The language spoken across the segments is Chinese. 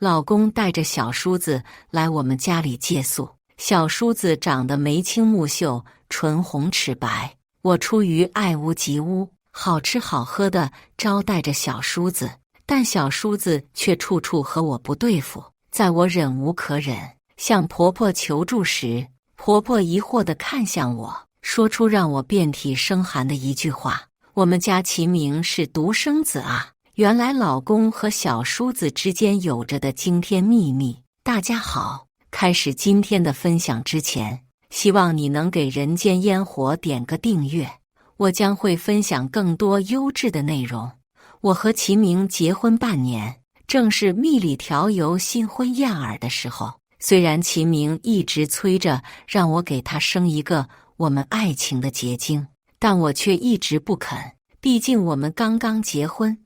老公带着小叔子来我们家里借宿。小叔子长得眉清目秀，唇红齿白。我出于爱屋及乌，好吃好喝的招待着小叔子，但小叔子却处处和我不对付。在我忍无可忍，向婆婆求助时，婆婆疑惑地看向我，说出让我遍体生寒的一句话：我们家齐明是独生子啊！原来老公和小叔子之间有着的惊天秘密。大家好，开始今天的分享之前，希望你能给人间烟火点个订阅，我将会分享更多优质的内容。我和齐明结婚半年，正是蜜里调油、新婚燕尔的时候。虽然齐明一直催着让我给他生一个我们爱情的结晶，但我却一直不肯。毕竟我们刚刚结婚，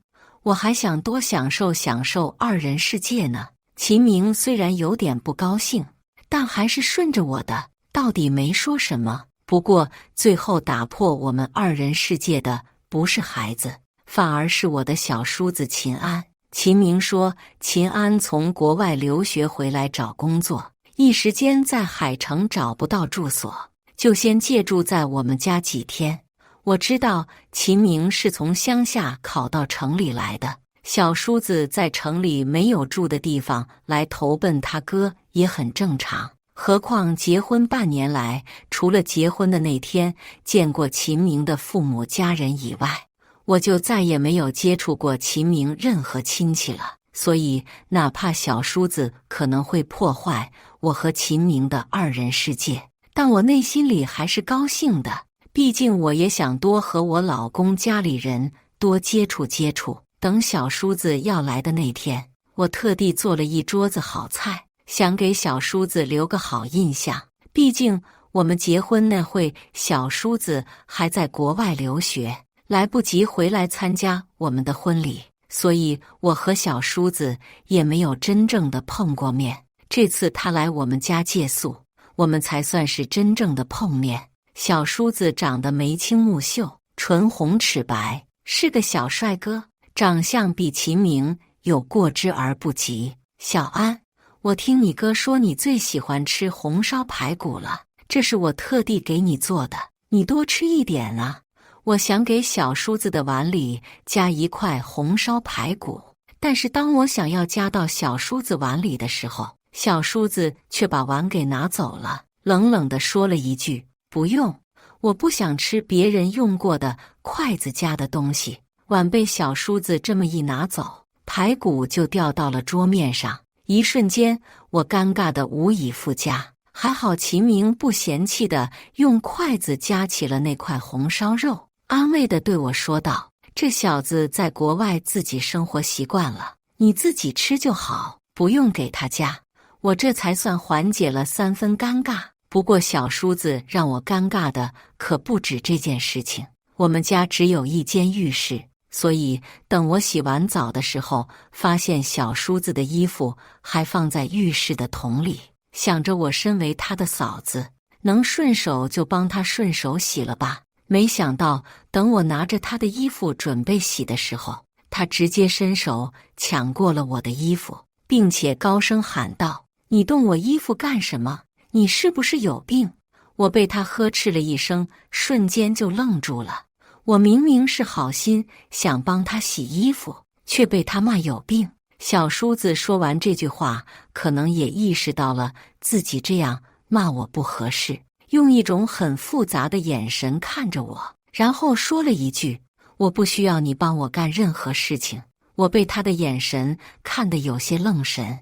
我还想多享受享受二人世界呢。齐明虽然有点不高兴，但还是顺着我的，到底没说什么。不过最后打破我们二人世界的不是孩子，反而是我的小叔子秦安。齐明说，秦安从国外留学回来找工作，一时间在海城找不到住所，就先借住在我们家几天。我知道齐明是从乡下考到城里来的，小叔子在城里没有住的地方来投奔他哥也很正常。何况结婚半年来，除了结婚的那天见过齐明的父母家人以外，我就再也没有接触过齐明任何亲戚了。所以哪怕小叔子可能会破坏我和齐明的二人世界，但我内心里还是高兴的。毕竟我也想多和我老公家里人多接触接触。等小叔子要来的那天，我特地做了一桌子好菜，想给小叔子留个好印象。毕竟我们结婚那会，小叔子还在国外留学，来不及回来参加我们的婚礼，所以我和小叔子也没有真正的碰过面。这次他来我们家借宿，我们才算是真正的碰面。小叔子长得眉清目秀，唇红齿白，是个小帅哥，长相比齐明有过之而不及。小安，我听你哥说你最喜欢吃红烧排骨了，这是我特地给你做的，你多吃一点啊。我想给小叔子的碗里加一块红烧排骨，但是当我想要加到小叔子碗里的时候，小叔子却把碗给拿走了，冷冷地说了一句：不用，我不想吃别人用过的筷子夹的东西。碗被小叔子这么一拿走，排骨就掉到了桌面上。一瞬间，我尴尬得无以复加。还好齐明不嫌弃地用筷子夹起了那块红烧肉，安慰地对我说道：这小子在国外自己生活习惯了，你自己吃就好，不用给他夹。我这才算缓解了3分尴尬。不过小叔子让我尴尬的可不止这件事情。我们家只有一间浴室，所以等我洗完澡的时候，发现小叔子的衣服还放在浴室的桶里。想着我身为他的嫂子，能顺手就帮他顺手洗了吧。没想到等我拿着他的衣服准备洗的时候，他直接伸手抢过了我的衣服，并且高声喊道：你动我衣服干什么？你是不是有病？我被他呵斥了一声，瞬间就愣住了。我明明是好心想帮他洗衣服，却被他骂有病。小叔子说完这句话，可能也意识到了自己这样骂我不合适，用一种很复杂的眼神看着我，然后说了一句：我不需要你帮我干任何事情。我被他的眼神看得有些愣神。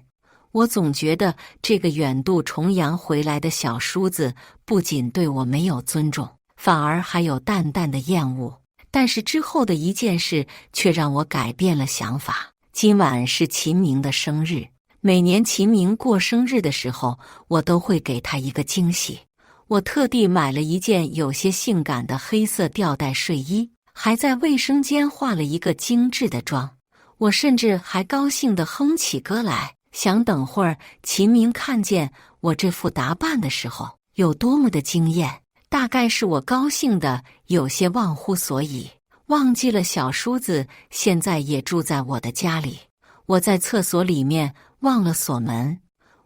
我总觉得这个远渡重洋回来的小叔子不仅对我没有尊重，反而还有淡淡的厌恶。但是之后的一件事却让我改变了想法。今晚是齐明的生日，每年齐明过生日的时候，我都会给他一个惊喜。我特地买了一件有些性感的黑色吊带睡衣，还在卫生间化了一个精致的妆。我甚至还高兴地哼起歌来，想等会儿齐明看见我这副打扮的时候有多么的惊艳。大概是我高兴的有些忘乎所以，忘记了小叔子现在也住在我的家里。我在厕所里面忘了锁门。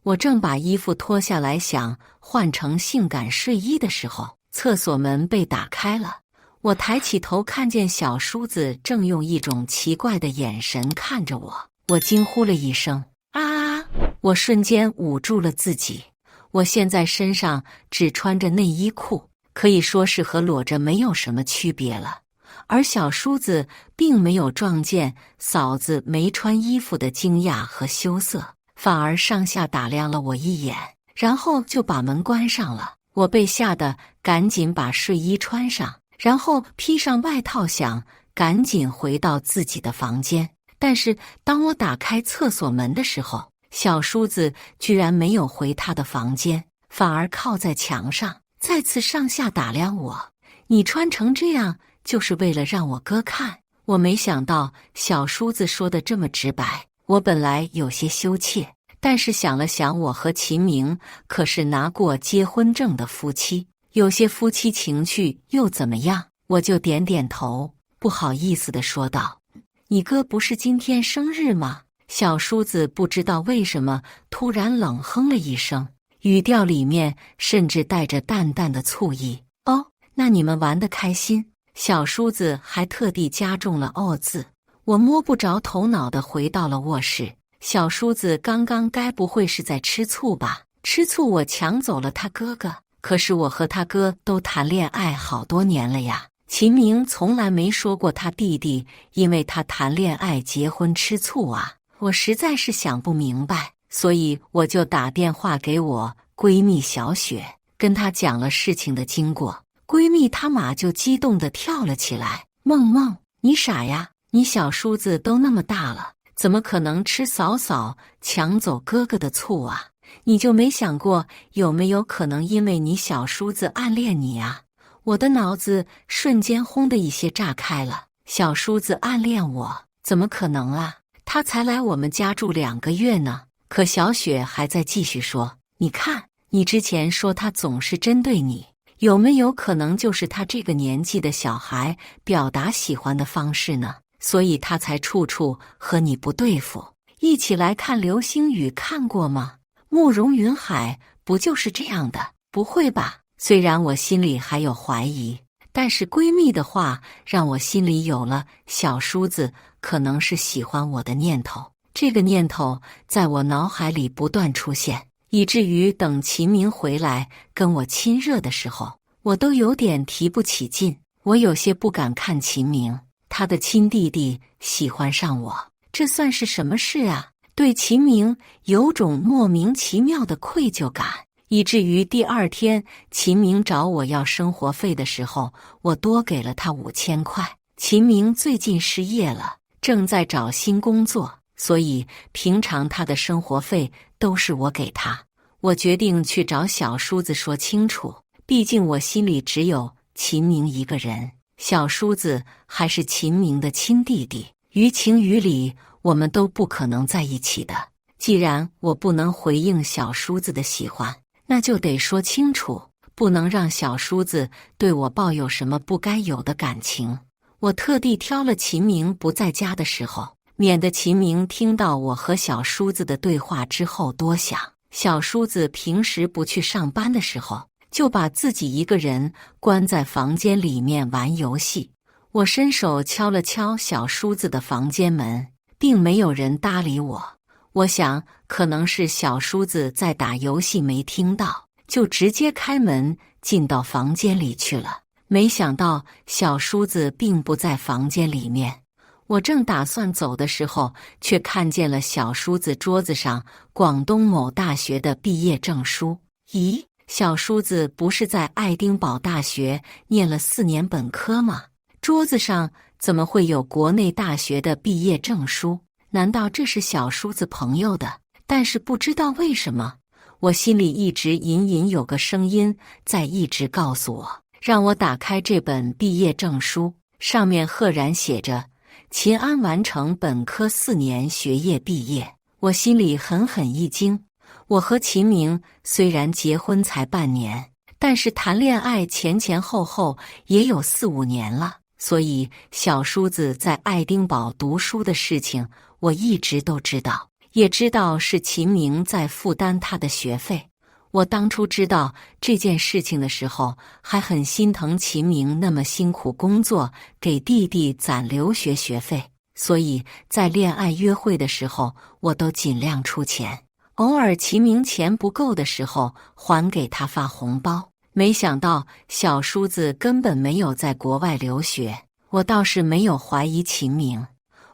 我正把衣服脱下来想换成性感睡衣的时候，厕所门被打开了。我抬起头，看见小叔子正用一种奇怪的眼神看着我。我惊呼了一声：“啊！”我瞬间捂住了自己。我现在身上只穿着内衣裤，可以说是和裸着没有什么区别了。而小叔子并没有撞见嫂子没穿衣服的惊讶和羞涩，反而上下打量了我一眼，然后就把门关上了。我被吓得赶紧把睡衣穿上，然后披上外套，想赶紧回到自己的房间。但是当我打开厕所门的时候，小叔子居然没有回他的房间，反而靠在墙上，再次上下打量我。你穿成这样就是为了让我哥看？我没想到小叔子说的这么直白。我本来有些羞怯，但是想了想，我和秦明可是拿过结婚证的夫妻，有些夫妻情趣又怎么样？我就点点头，不好意思地说道：“你哥不是今天生日吗？”小叔子不知道为什么突然冷哼了一声，语调里面甚至带着淡淡的醋意。“哦，那你们玩得开心？”小叔子还特地加重了“哦”字。我摸不着头脑地回到了卧室。小叔子刚刚该不会是在吃醋吧？吃醋我抢走了他哥哥，可是我和他哥都谈恋爱好多年了呀。秦明从来没说过他弟弟因为他谈恋爱结婚吃醋啊。我实在是想不明白，所以我就打电话给我闺蜜小雪，跟她讲了事情的经过。闺蜜她妈就激动地跳了起来：“梦梦，你傻呀！你小叔子都那么大了，怎么可能吃嫂嫂抢走哥哥的醋啊？你就没想过有没有可能因为你小叔子暗恋你啊？”我的脑子瞬间轰的一些炸开了。小叔子暗恋我？怎么可能啊？他才来我们家住2个月呢。可小雪还在继续说：“你看，你之前说他总是针对你，有没有可能就是他这个年纪的小孩表达喜欢的方式呢？所以他才处处和你不对付。一起来看流星雨看过吗？慕容云海不就是这样的？不会吧？”虽然我心里还有怀疑，但是闺蜜的话让我心里有了小叔子可能是喜欢我的念头。这个念头在我脑海里不断出现，以至于等秦明回来跟我亲热的时候，我都有点提不起劲。我有些不敢看秦明，他的亲弟弟喜欢上我，这算是什么事啊？对秦明有种莫名其妙的愧疚感，以至于第2天秦明找我要生活费的时候，我多给了他5000块。秦明最近失业了，正在找新工作，所以平常他的生活费都是我给他。我决定去找小叔子说清楚，毕竟我心里只有秦明一个人，小叔子还是秦明的亲弟弟，于情于理我们都不可能在一起的。既然我不能回应小叔子的喜欢，那就得说清楚，不能让小叔子对我抱有什么不该有的感情。我特地挑了秦明不在家的时候，免得秦明听到我和小叔子的对话之后多想。小叔子平时不去上班的时候，就把自己一个人关在房间里面玩游戏。我伸手敲了敲小叔子的房间门，并没有人搭理我。我想可能是小叔子在打游戏没听到，就直接开门进到房间里去了。没想到小叔子并不在房间里面，我正打算走的时候，却看见了小叔子桌子上广东某大学的毕业证书。咦，小叔子不是在爱丁堡大学念了4年本科吗？桌子上怎么会有国内大学的毕业证书？难道这是小叔子朋友的？但是不知道为什么，我心里一直隐隐有个声音在一直告诉我，让我打开这本毕业证书，上面赫然写着秦安完成本科4年学业毕业。我心里狠狠一惊。我和秦明虽然结婚才半年，但是谈恋爱前前后后也有4、5年了，所以小叔子在爱丁堡读书的事情我一直都知道，也知道是秦明在负担他的学费。我当初知道这件事情的时候，还很心疼秦明那么辛苦工作，给弟弟攒留学学费，所以在恋爱约会的时候，我都尽量出钱。偶尔秦明钱不够的时候，还给他发红包。没想到小叔子根本没有在国外留学，我倒是没有怀疑秦明，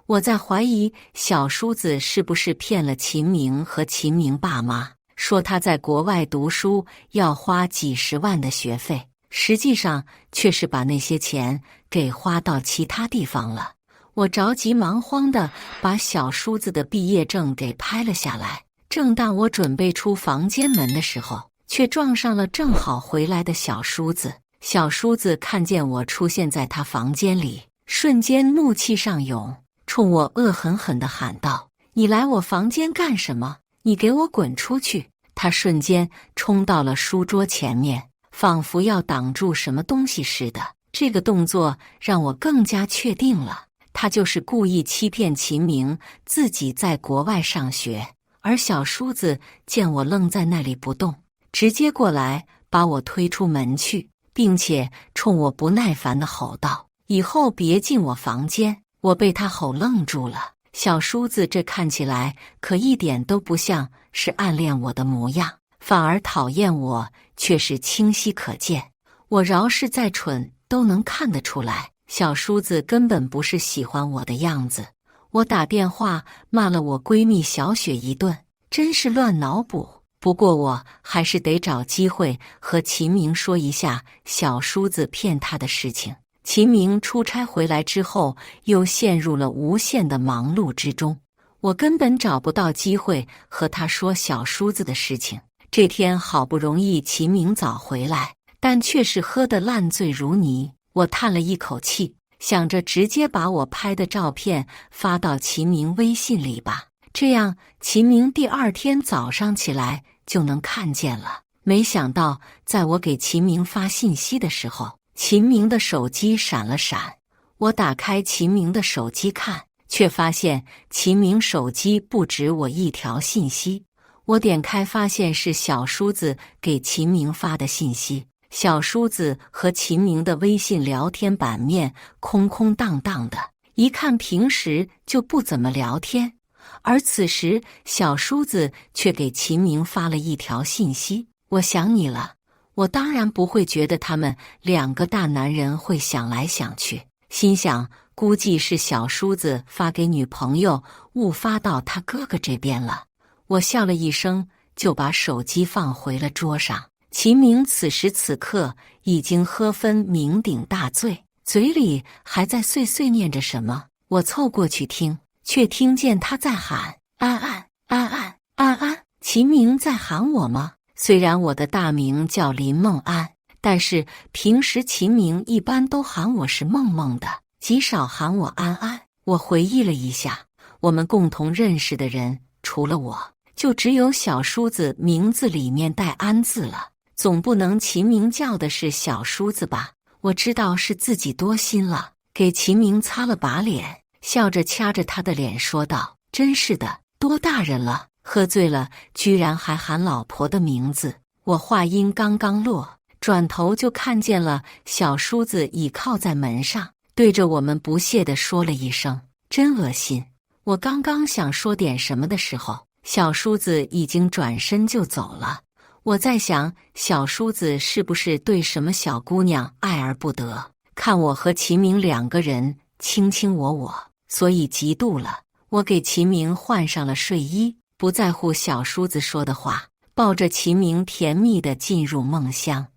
我在怀疑小叔子是不是骗了秦明和秦明爸妈，说他在国外读书要花几十万的学费，实际上却是把那些钱给花到其他地方了。我着急忙慌地把小叔子的毕业证给拍了下来。正当我准备出房间门的时候，却撞上了正好回来的小叔子。小叔子看见我出现在他房间里，瞬间怒气上涌，冲我恶狠狠地喊道：“你来我房间干什么？你给我滚出去！”他瞬间冲到了书桌前面，仿佛要挡住什么东西似的。这个动作让我更加确定了，他就是故意欺骗秦明自己在国外上学。而小叔子见我愣在那里不动，直接过来把我推出门去，并且冲我不耐烦地吼道：“以后别进我房间！”我被他吼愣住了。小叔子这看起来可一点都不像是暗恋我的模样，反而讨厌我却是清晰可见。我饶是再蠢都能看得出来，小叔子根本不是喜欢我的样子。我打电话骂了我闺蜜小雪一顿，真是乱脑补。不过我还是得找机会和秦明说一下小叔子骗他的事情。秦明出差回来之后，又陷入了无限的忙碌之中，我根本找不到机会和他说小叔子的事情。这天好不容易秦明早回来，但却是喝得烂醉如泥。我叹了一口气，想着直接把我拍的照片发到秦明微信里吧，这样秦明第二天早上起来就能看见了。没想到在我给秦明发信息的时候，秦明的手机闪了闪。我打开秦明的手机看，却发现秦明手机不止我一条信息。我点开发现是小叔子给秦明发的信息。小叔子和秦明的微信聊天版面空空荡荡的，一看平时就不怎么聊天。而此时小叔子却给秦明发了一条信息：“我想你了。”我当然不会觉得他们两个大男人会想来想去，心想估计是小叔子发给女朋友误发到他哥哥这边了。我笑了一声，就把手机放回了桌上。秦明此时此刻已经喝分酩酊大醉，嘴里还在碎碎念着什么。我凑过去听，却听见他在喊：“安安，安安，安安。”秦明在喊我吗？虽然我的大名叫林梦安，但是平时秦明一般都喊我是梦梦的，极少喊我安安。我回忆了一下，我们共同认识的人除了我，就只有小叔子名字里面带安字了。总不能秦明叫的是小叔子吧？我知道是自己多心了，给秦明擦了把脸，笑着掐着他的脸说道：“真是的，多大人了，喝醉了居然还喊老婆的名字。”我话音刚刚落，转头就看见了小叔子倚靠在门上，对着我们不屑地说了一声：“真恶心。”我刚刚想说点什么的时候，小叔子已经转身就走了。我在想，小叔子是不是对什么小姑娘爱而不得，看我和秦明两个人卿卿我我，所以嫉妒了。我给秦明换上了睡衣，不在乎小叔子说的话，抱着秦明甜蜜地进入梦乡。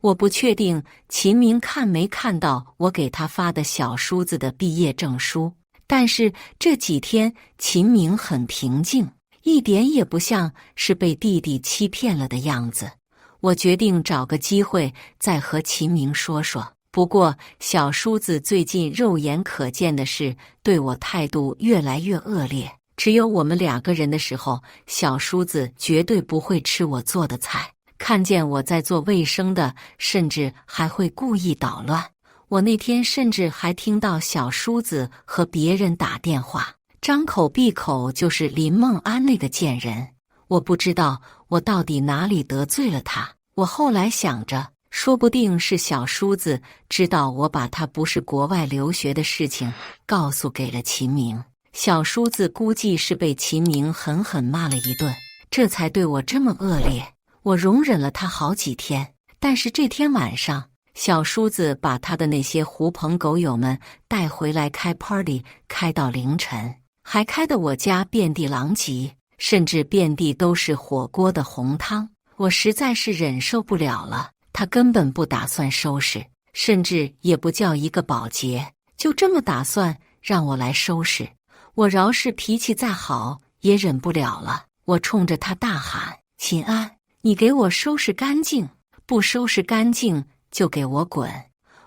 我不确定秦明看没看到我给他发的小叔子的毕业证书，但是这几天秦明很平静，一点也不像是被弟弟欺骗了的样子。我决定找个机会再和秦明说说。不过小叔子最近肉眼可见的是对我态度越来越恶劣，只有我们两个人的时候，小叔子绝对不会吃我做的菜，看见我在做卫生的，甚至还会故意捣乱。我那天甚至还听到小叔子和别人打电话，张口闭口就是林梦安那个贱人。我不知道我到底哪里得罪了他。我后来想着，说不定是小叔子知道我把他不是国外留学的事情告诉给了秦明，小叔子估计是被秦明狠狠骂了一顿，这才对我这么恶劣。我容忍了他好几天，但是这天晚上，小叔子把他的那些狐朋狗友们带回来开 party， 开到凌晨，还开得我家遍地狼藉，甚至遍地都是火锅的红汤。我实在是忍受不了了，他根本不打算收拾，甚至也不叫一个保洁，就这么打算让我来收拾。我饶是脾气再好也忍不了了，我冲着他大喊：秦安，你给我收拾干净，不收拾干净就给我滚！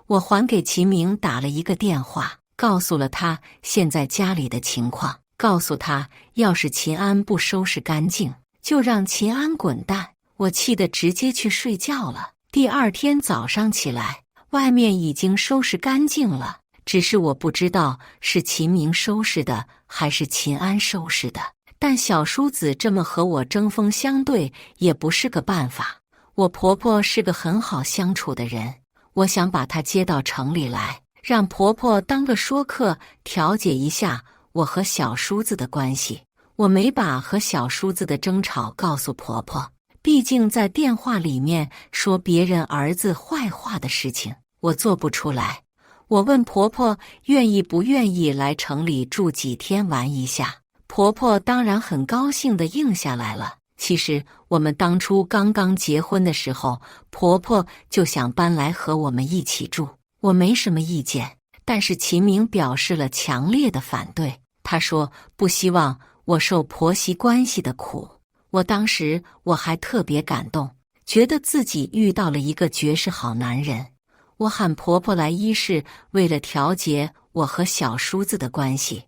我还给秦明打了一个电话，告诉了他现在家里的情况，告诉他要是秦安不收拾干净，就让秦安滚蛋。我气得直接去睡觉了。第二天早上起来，外面已经收拾干净了，只是我不知道是秦明收拾的还是秦安收拾的。但小叔子这么和我针锋相对也不是个办法。我婆婆是个很好相处的人，我想把她接到城里来，让婆婆当个说客，调解一下我和小叔子的关系。我没把和小叔子的争吵告诉婆婆，毕竟在电话里面说别人儿子坏话的事情，我做不出来。我问婆婆愿意不愿意来城里住几天玩一下，婆婆当然很高兴地应下来了。其实我们当初刚刚结婚的时候，婆婆就想搬来和我们一起住，我没什么意见，但是秦明表示了强烈的反对。他说不希望我受婆媳关系的苦。我还特别感动，觉得自己遇到了一个绝世好男人。我喊婆婆来，一是为了调节我和小叔子的关系，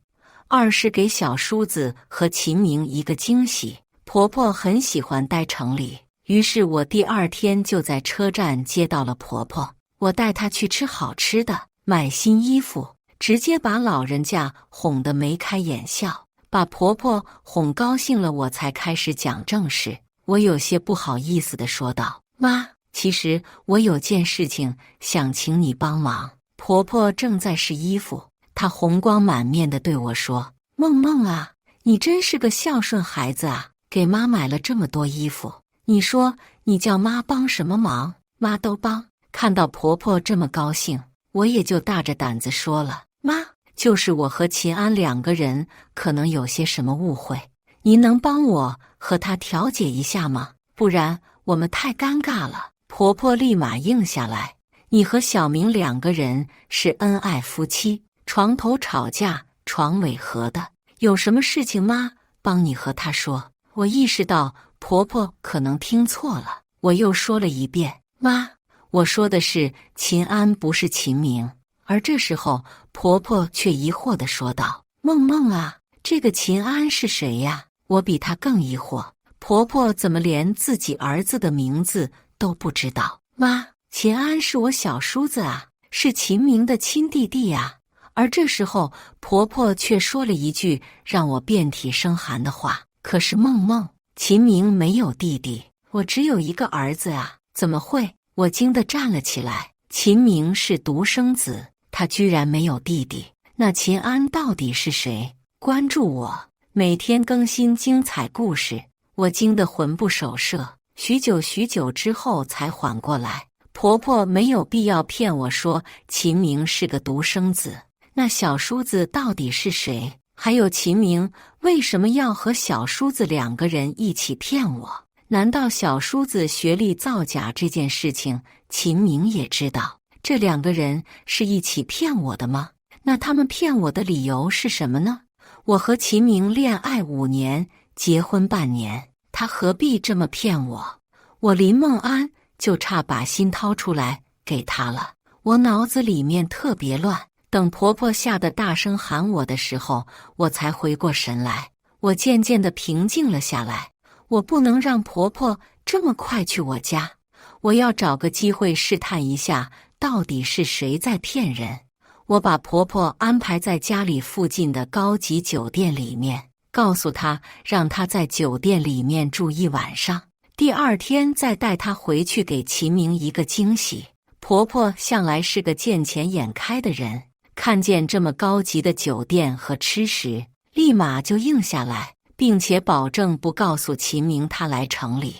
二是给小叔子和秦明一个惊喜。婆婆很喜欢待城里，于是我第二天就在车站接到了婆婆。我带她去吃好吃的，买新衣服，直接把老人家哄得眉开眼笑。把婆婆哄高兴了，我才开始讲正事。我有些不好意思地说道：妈，其实我有件事情想请你帮忙。婆婆正在试衣服，她红光满面地对我说：梦梦啊，你真是个孝顺孩子啊，给妈买了这么多衣服，你说你叫妈帮什么忙，妈都帮。看到婆婆这么高兴，我也就大着胆子说了：妈，就是我和秦安两个人可能有些什么误会，您能帮我和他调解一下吗？不然我们太尴尬了。婆婆立马应下来：你和小明两个人是恩爱夫妻，床头吵架床尾和的，有什么事情妈帮你和他说。我意识到婆婆可能听错了，我又说了一遍：妈，我说的是秦安，不是秦明。而这时候婆婆却疑惑地说道：梦梦啊，这个秦安是谁呀？我比她更疑惑，婆婆怎么连自己儿子的名字都不知道？妈，秦安是我小叔子啊，是秦明的亲弟弟呀。而这时候婆婆却说了一句让我遍体生寒的话：可是梦梦，秦明没有弟弟，我只有一个儿子啊。怎么会？我惊得站了起来。秦明是独生子，他居然没有弟弟，那秦安到底是谁？关注我，每天更新精彩故事。我惊得魂不守舍，许久之后才缓过来。婆婆没有必要骗我说秦明是个独生子，那小叔子到底是谁？还有秦明为什么要和小叔子两个人一起骗我？难道小叔子学历造假这件事情秦明也知道？这两个人是一起骗我的吗？那他们骗我的理由是什么呢？我和秦明恋爱5年，结婚半年，他何必这么骗我？我林梦安就差把心掏出来给他了。我脑子里面特别乱，等婆婆吓得大声喊我的时候，我才回过神来。我渐渐地平静了下来，我不能让婆婆这么快去我家，我要找个机会试探一下到底是谁在骗人。我把婆婆安排在家里附近的高级酒店里面，告诉她让她在酒店里面住一晚上，第二天再带她回去给齐明一个惊喜。婆婆向来是个见钱眼开的人，看见这么高级的酒店和吃食，立马就应下来，并且保证不告诉齐明她来城里。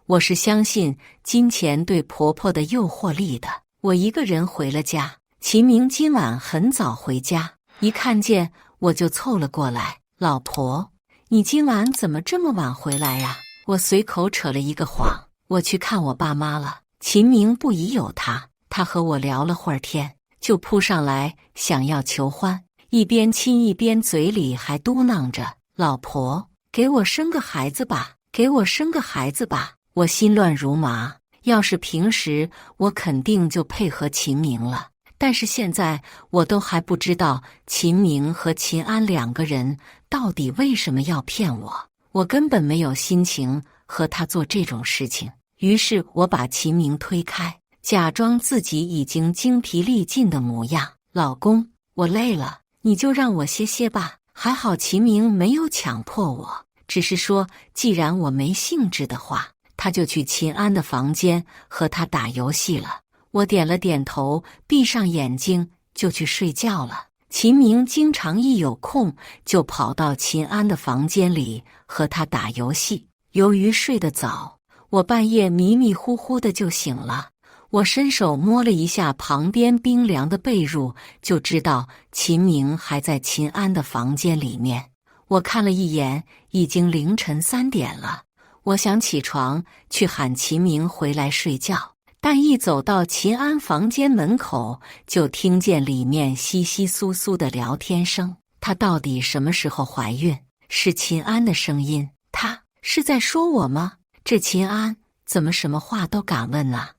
我是相信金钱对婆婆的诱惑力的。我一个人回了家，齐明今晚很早回家，一看见我就凑了过来。老婆，你今晚怎么这么晚回来呀？我随口扯了一个谎，我去看我爸妈了。齐明不疑有他，他和我聊了会儿天，就扑上来想要求欢，一边亲一边嘴里还嘟囔着：老婆，给我生个孩子吧，给我生个孩子吧。我心乱如麻，要是平时我肯定就配合秦明了，但是现在我都还不知道秦明和秦安两个人到底为什么要骗我，我根本没有心情和他做这种事情。于是我把秦明推开，假装自己已经精疲力尽的模样。老公，我累了，你就让我歇歇吧。还好秦明没有强迫我，只是说既然我没兴致的话，他就去秦安的房间和他打游戏了。我点了点头，闭上眼睛就去睡觉了。秦明经常一有空就跑到秦安的房间里和他打游戏。由于睡得早，我半夜迷迷糊糊的就醒了。我伸手摸了一下旁边冰凉的被褥，就知道秦明还在秦安的房间里面。我看了一眼，已经凌晨3点了。我想起床去喊秦明回来睡觉，但一走到秦安房间门口，就听见里面窸窸窣窣的聊天声。她到底什么时候怀孕？是秦安的声音。她是在说我吗？这秦安怎么什么话都敢问呢？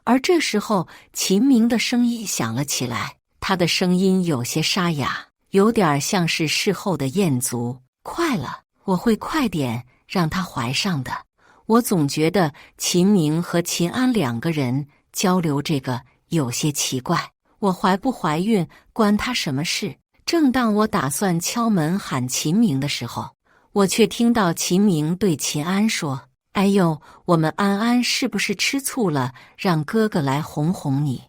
而这时候秦明的声音响了起来，他的声音有些沙哑，有点像是事后的燕足。快了，我会快点让她怀上的。我总觉得秦明和秦安两个人交流这个有些奇怪，我怀不怀孕关他什么事？正当我打算敲门喊秦明的时候，我却听到秦明对秦安说：哎呦，我们安安是不是吃醋了？让哥哥来哄哄你。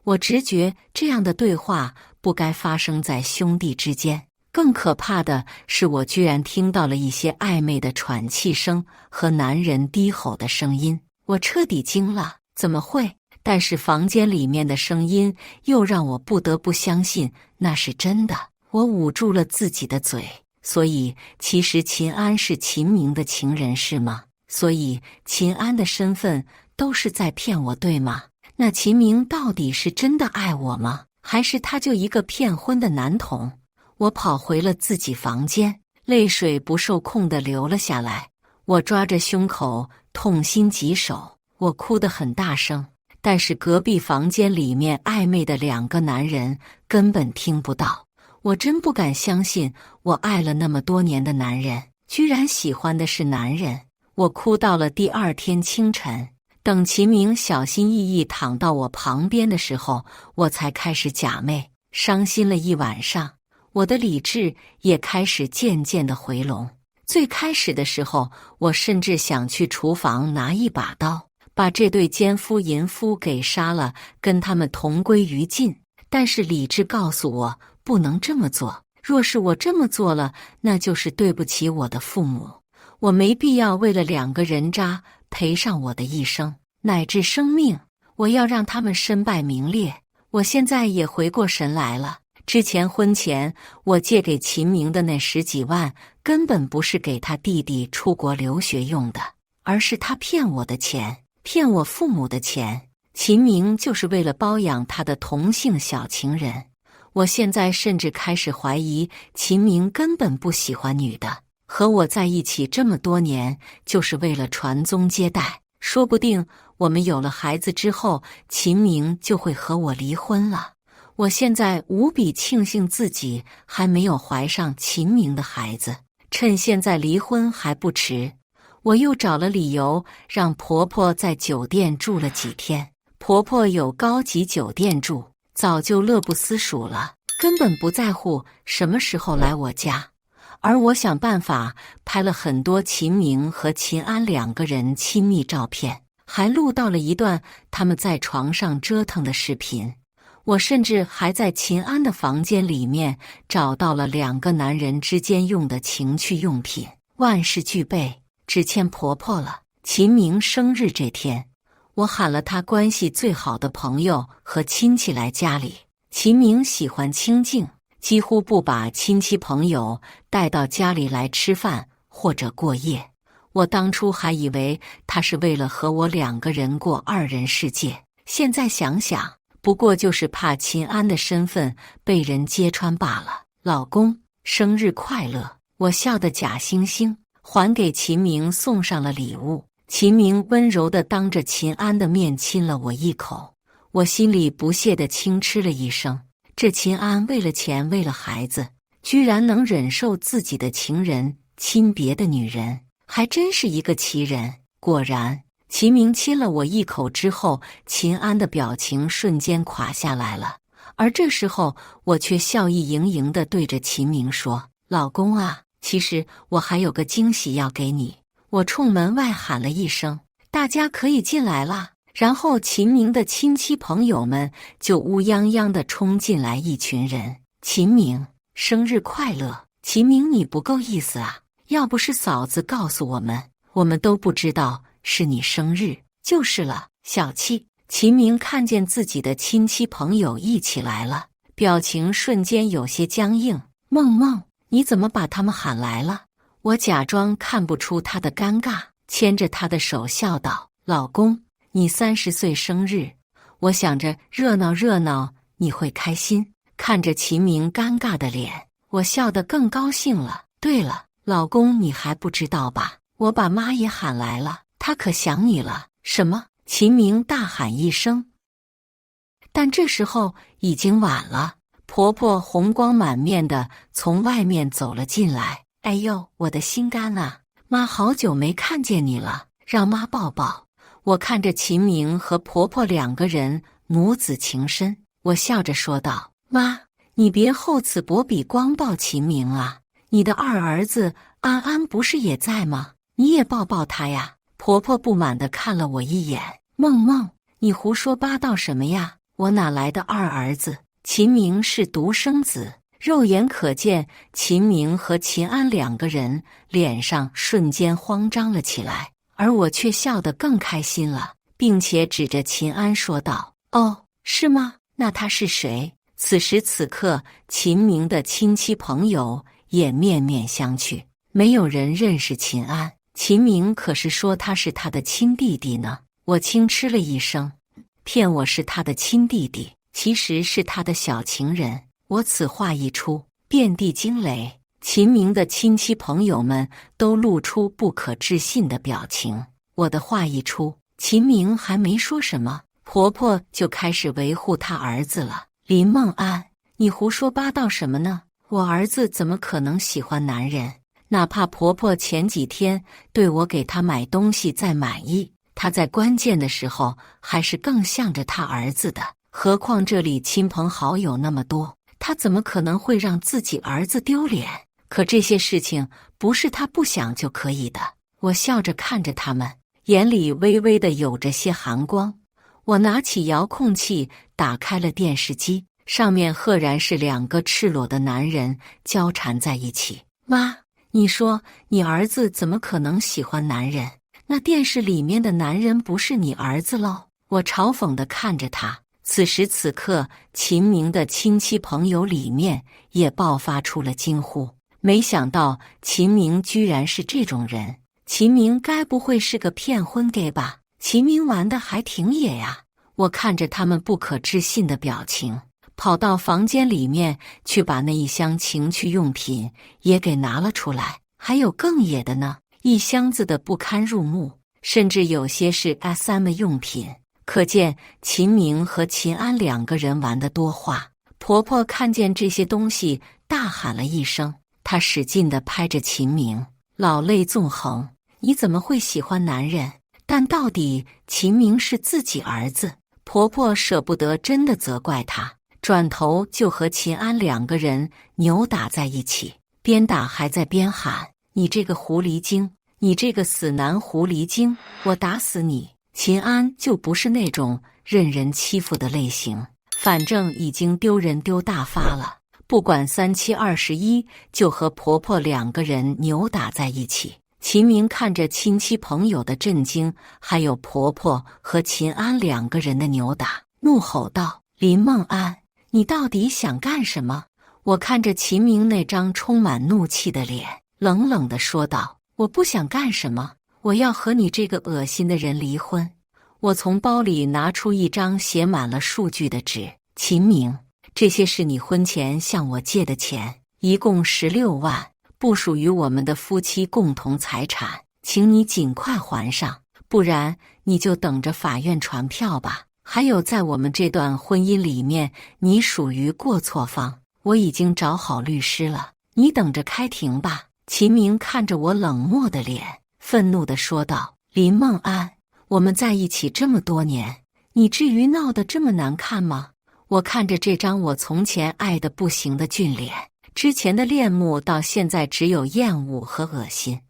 我直觉这样的对话不该发生在兄弟之间。更可怕的是，我居然听到了一些暧昧的喘气声和男人低吼的声音。我彻底惊了，怎么会？但是房间里面的声音又让我不得不相信那是真的。我捂住了自己的嘴。所以其实秦安是秦明的情人是吗？所以秦安的身份都是在骗我对吗？那秦明到底是真的爱我吗？还是他就一个骗婚的男童？我跑回了自己房间，泪水不受控地流了下来。我抓着胸口，痛心疾首，我哭得很大声，但是隔壁房间里面暧昧的2个男人根本听不到。我真不敢相信，我爱了那么多年的男人，居然喜欢的是男人。我哭到了第2天清晨，等秦明小心翼翼躺到我旁边的时候，我才开始假寐，伤心了一晚上。我的理智也开始渐渐地回笼。最开始的时候，我甚至想去厨房拿一把刀，把这对奸夫淫妇给杀了，跟他们同归于尽。但是理智告诉我，不能这么做。若是我这么做了，那就是对不起我的父母。我没必要为了2个人渣赔上我的一生，乃至生命。我要让他们身败名裂。我现在也回过神来了。之前婚前我借给秦明的那10几万，根本不是给他弟弟出国留学用的，而是他骗我的钱，骗我父母的钱。秦明就是为了包养他的同性小情人。我现在甚至开始怀疑，秦明根本不喜欢女的，和我在一起这么多年，就是为了传宗接代。说不定我们有了孩子之后，秦明就会和我离婚了。我现在无比庆幸自己还没有怀上秦明的孩子，趁现在离婚还不迟。我又找了理由让婆婆在酒店住了几天。婆婆有高级酒店住，早就乐不思蜀了。根本不在乎什么时候来我家。而我想办法拍了很多秦明和秦安两个人亲密照片，还录到了一段他们在床上折腾的视频。我甚至还在秦安的房间里面找到了两个男人之间用的情趣用品，万事俱备，只欠婆婆了。秦明生日这天，我喊了他关系最好的朋友和亲戚来家里。秦明喜欢清静，几乎不把亲戚朋友带到家里来吃饭或者过夜。我当初还以为他是为了和我两个人过二人世界，现在想想，不过就是怕秦安的身份被人揭穿罢了。老公，生日快乐！我笑得假惺惺，还给秦明送上了礼物。秦明温柔地当着秦安的面亲了我一口，我心里不屑地轻嗤了一声。这秦安为了钱，为了孩子，居然能忍受自己的情人亲别的女人，还真是一个奇人。果然，秦明亲了我一口之后，秦安的表情瞬间垮下来了。而这时候，我却笑意盈盈地对着秦明说：“老公啊，其实我还有个惊喜要给你。”我冲门外喊了一声：“大家可以进来了。”然后秦明的亲戚朋友们就乌泱泱地冲进来一群人。秦明，生日快乐！秦明，你不够意思啊！要不是嫂子告诉我们，我们都不知道是你生日。就是了，小气！秦明看见自己的亲戚朋友一起来了，表情瞬间有些僵硬。梦梦，你怎么把他们喊来了？我假装看不出他的尴尬，牵着他的手笑道：“老公，你30岁生日，我想着热闹热闹你会开心。”看着秦明尴尬的脸，我笑得更高兴了。对了，老公，你还不知道吧？我把妈也喊来了，她可想你了。什么？秦明大喊一声，但这时候已经晚了。婆婆红光满面的从外面走了进来。哎呦，我的心肝啊！妈好久没看见你了，让妈抱抱。我看着秦明和婆婆两个人母子情深，我笑着说道：“妈，你别厚此薄彼，光抱秦明啊！你的二儿子安安不是也在吗？你也抱抱他呀！”婆婆不满地看了我一眼：“梦梦，你胡说八道什么呀？我哪来的二儿子？秦明是独生子。”肉眼可见，秦明和秦安两个人脸上瞬间慌张了起来，而我却笑得更开心了，并且指着秦安说道：“哦，是吗？那他是谁？”此时此刻，秦明的亲戚朋友也面面相觑，没有人认识秦安。秦明可是说他是他的亲弟弟呢。我轻嗤了一声，骗我是他的亲弟弟，其实是他的小情人。我此话一出，遍地惊雷，秦明的亲戚朋友们都露出不可置信的表情。我的话一出，秦明还没说什么，婆婆就开始维护她儿子了。林梦安，你胡说八道什么呢？我儿子怎么可能喜欢男人？哪怕婆婆前几天对我给他买东西再满意，他在关键的时候还是更向着他儿子的。何况这里亲朋好友那么多，他怎么可能会让自己儿子丢脸？可这些事情不是他不想就可以的。我笑着看着他们，眼里微微的有着些寒光。我拿起遥控器，打开了电视机，上面赫然是两个赤裸的男人交缠在一起。妈，你说你儿子怎么可能喜欢男人？那电视里面的男人不是你儿子喽？我嘲讽地看着他。此时此刻，秦明的亲戚朋友里面也爆发出了惊呼。没想到秦明居然是这种人，秦明该不会是个骗婚 gay 吧？秦明玩的还挺野呀！我看着他们不可置信的表情，跑到房间里面去把那一箱情趣用品也给拿了出来。还有更野的呢，一箱子的不堪入目，甚至有些是 SM 用品。可见秦明和秦安两个人玩得多花。婆婆看见这些东西，大喊了一声，她使劲地拍着秦明，老泪纵横。你怎么会喜欢男人？但到底秦明是自己儿子，婆婆舍不得真的责怪他，转头就和秦安2个人扭打在一起，边打还在边喊：“你这个狐狸精，你这个死男狐狸精，我打死你！”秦安就不是那种任人欺负的类型，反正已经丢人丢大发了，不管3七21，就和婆婆2个人扭打在一起。秦明看着亲戚朋友的震惊，还有婆婆和秦安2个人的扭打，怒吼道：“林梦安，你到底想干什么？”我看着秦明那张充满怒气的脸，冷冷地说道：“我不想干什么，我要和你这个恶心的人离婚。”我从包里拿出一张写满了数据的纸：“秦明，这些是你婚前向我借的钱，一共16万，不属于我们的夫妻共同财产，请你尽快还上，不然你就等着法院传票吧。还有，在我们这段婚姻里面，你属于过错方，我已经找好律师了，你等着开庭吧。”秦明看着我冷漠的脸，愤怒地说道：“林梦安，我们在一起这么多年，你至于闹得这么难看吗？”我看着这张我从前爱得不行的俊脸，之前的恋慕到现在只有厌恶和恶心。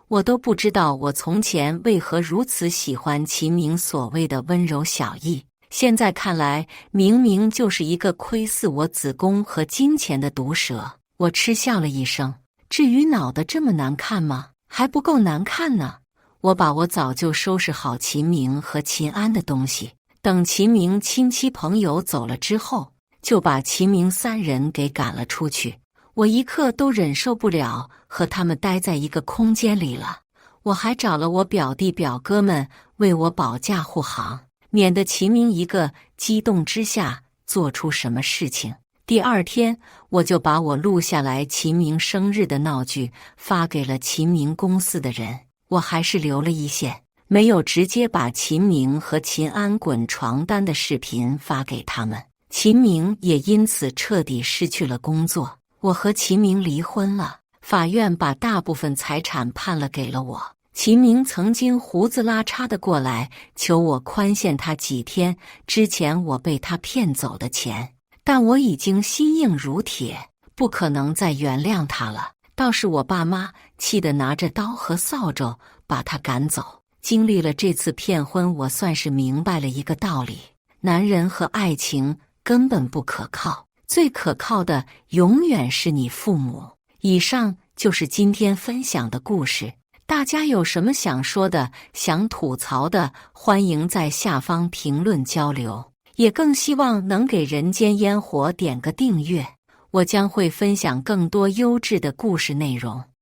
我都不知道我从前为何如此喜欢秦明所谓的温柔小意，现在看来明明就是一个窥伺我子宫和金钱的毒蛇。我嗤笑了一声：“至于恼得这么难看吗？还不够难看呢。”我把我早就收拾好秦明和秦安的东西，等秦明亲戚朋友走了之后，就把秦明3人给赶了出去。我一刻都忍受不了和他们待在一个空间里了。我还找了我表弟表哥们为我保驾护航，免得秦明一个激动之下做出什么事情。第2天，我就把我录下来秦明生日的闹剧发给了秦明公司的人。我还是留了一线，没有直接把秦明和秦安滚床单的视频发给他们。秦明也因此彻底失去了工作。我和秦明离婚了，法院把大部分财产判了给了我。秦明曾经胡子拉碴的过来求我宽限他几天之前我被他骗走的钱，但我已经心硬如铁，不可能再原谅他了。倒是我爸妈气得拿着刀和扫帚把他赶走。经历了这次骗婚，我算是明白了一个道理：男人和爱情根本不可靠，最可靠的永远是你父母。以上就是今天分享的故事，大家有什么想说的、想吐槽的，欢迎在下方评论交流，也更希望能给人间烟火点个订阅。我将会分享更多优质的故事内容。